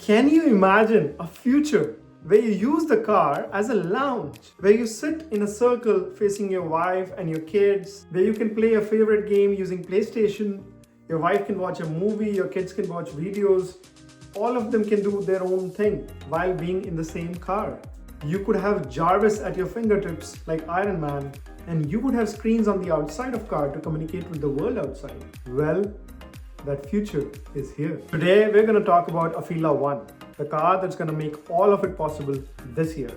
Can you imagine a future where you use the car as a lounge, where you sit in a circle facing your wife and your kids, where you can play your favorite game using PlayStation, your wife can watch a movie, your kids can watch videos, all of them can do their own thing while being in the same car. You could have Jarvis at your fingertips like Iron Man, and you would have screens on the outside of car to communicate with the world outside. Well, that future is here. Today, we're going to talk about Afeela 1, the car that's going to make all of it possible this year.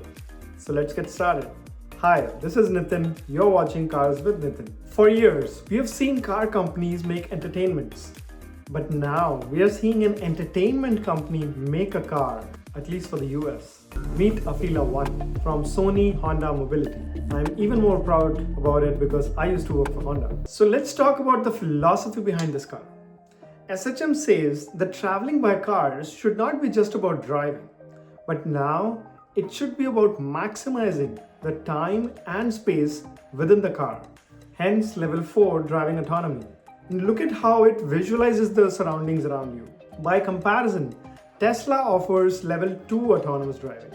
So let's get started. Hi, this is Nitin. You're watching Cars with Nitin. For years, we have seen car companies make entertainments. But now, we are seeing an entertainment company make a car, at least for the US. Meet Afeela 1 from Sony Honda Mobility. I'm even more proud about it because I used to work for Honda. So let's talk about the philosophy behind this car. SHM says that traveling by cars should not be just about driving, but now it should be about maximizing the time and space within the car. Hence level 4 driving autonomy. And look at how it visualizes the surroundings around you. By comparison, Tesla offers level 2 autonomous driving.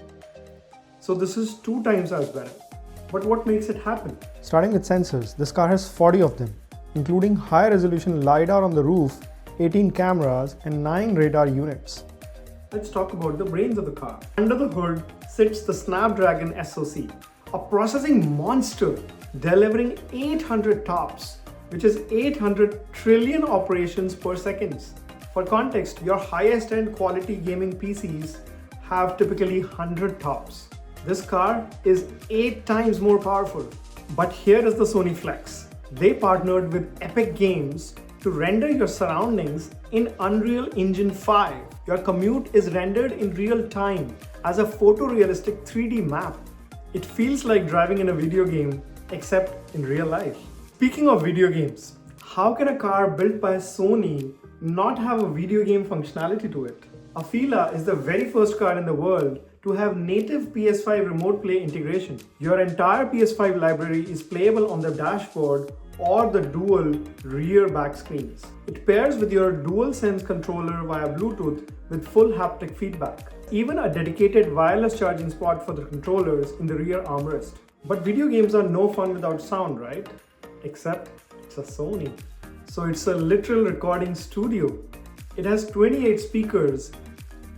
So this is 2 times as better. But what makes it happen? Starting with sensors, this car has 40 of them, including high resolution LiDAR on the roof, 18 cameras and 9 radar units. Let's talk about the brains of the car. Under the hood sits the Snapdragon SoC, a processing monster delivering 800 TOPS, which is 800 trillion operations per second. For context, your highest end quality gaming PCs have typically 100 TOPS. This car is 8 times more powerful. But here is the Sony Flex. They partnered with Epic Games to render your surroundings in Unreal Engine 5. Your commute is rendered in real time as a photorealistic 3D map. It feels like driving in a video game, except in real life. Speaking of video games, how can a car built by Sony not have a video game functionality to it? Afeela is the very first car in the world to have native PS5 remote play integration. Your entire PS5 library is playable on the dashboard or the dual rear back screens. It pairs with your DualSense controller via Bluetooth with full haptic feedback. Even a dedicated wireless charging spot for the controllers in the rear armrest. But video games are no fun without sound, right? Except it's a Sony. So it's a literal recording studio. It has 28 speakers,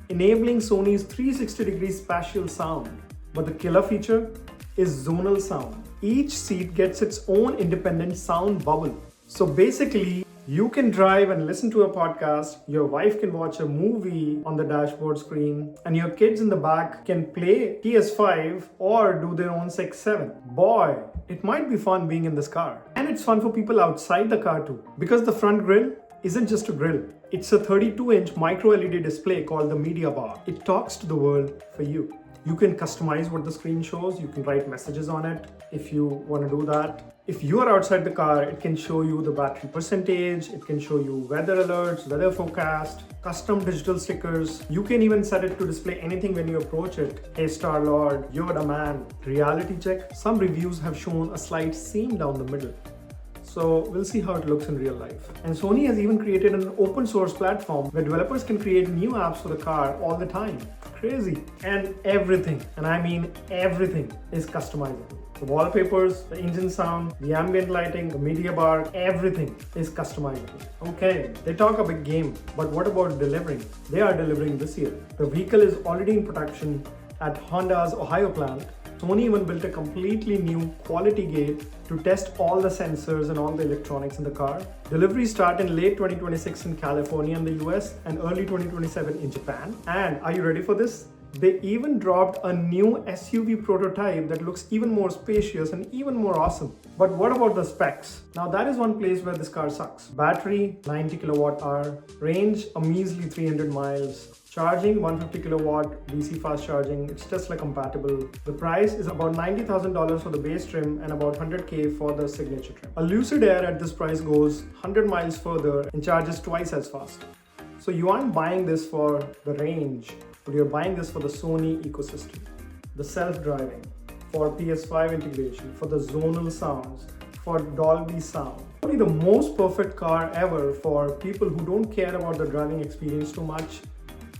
enabling Sony's 360-degree spatial sound. But the killer feature is zonal sound. Each seat gets its own independent sound bubble. So basically, you can drive and listen to a podcast, your wife can watch a movie on the dashboard screen, and your kids in the back can play PS5 or do their own 6-7. Boy, it might be fun being in this car. And it's fun for people outside the car too, because the front grille isn't just a grille. It's a 32-inch micro LED display called the Media Bar. It talks to the world for you. You can customize what the screen shows. You can write messages on it if you want to do that. If you are outside the car, it can show you the battery percentage. It can show you weather alerts, weather forecast, custom digital stickers. You can even set it to display anything when you approach it. Hey Star-Lord, Yoda man. Reality check. Some reviews have shown a slight seam down the middle. So we'll see how it looks in real life. And Sony has even created an open source platform where developers can create new apps for the car all the time. Crazy. And everything, and I mean everything, is customizable. The wallpapers, the engine sound, the ambient lighting, the media bar, everything is customizable. Okay, they talk a big game, but what about delivering? They are delivering this year. The vehicle is already in production at Honda's Ohio plant. Sony even built a completely new quality gate to test all the sensors and all the electronics in the car. Deliveries start in late 2026 in California and the US and early 2027 in Japan. And are you ready for this? They even dropped a new SUV prototype that looks even more spacious and even more awesome. But what about the specs? Now that is one place where this car sucks. Battery, 90 kilowatt hour. Range, a measly 300 miles. Charging, 150 kilowatt DC fast charging. It's Tesla compatible. The price is about $90,000 for the base trim and about $100K for the signature trim. A Lucid Air at this price goes 100 miles further and charges twice as fast. So you aren't buying this for the range, but you're buying this for the Sony ecosystem. The self-driving, for PS5 integration, for the zonal sounds, for Dolby sound. Probably the most perfect car ever for people who don't care about the driving experience too much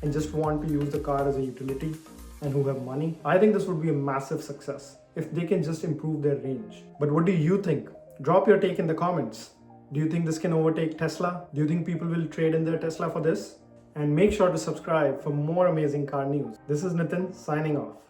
and just want to use the car as a utility and who have money. I think this would be a massive success if they can just improve their range. But what do you think? Drop your take in the comments. Do you think this can overtake Tesla? Do you think people will trade in their Tesla for this? And make sure to subscribe for more amazing car news. This is Nitin signing off.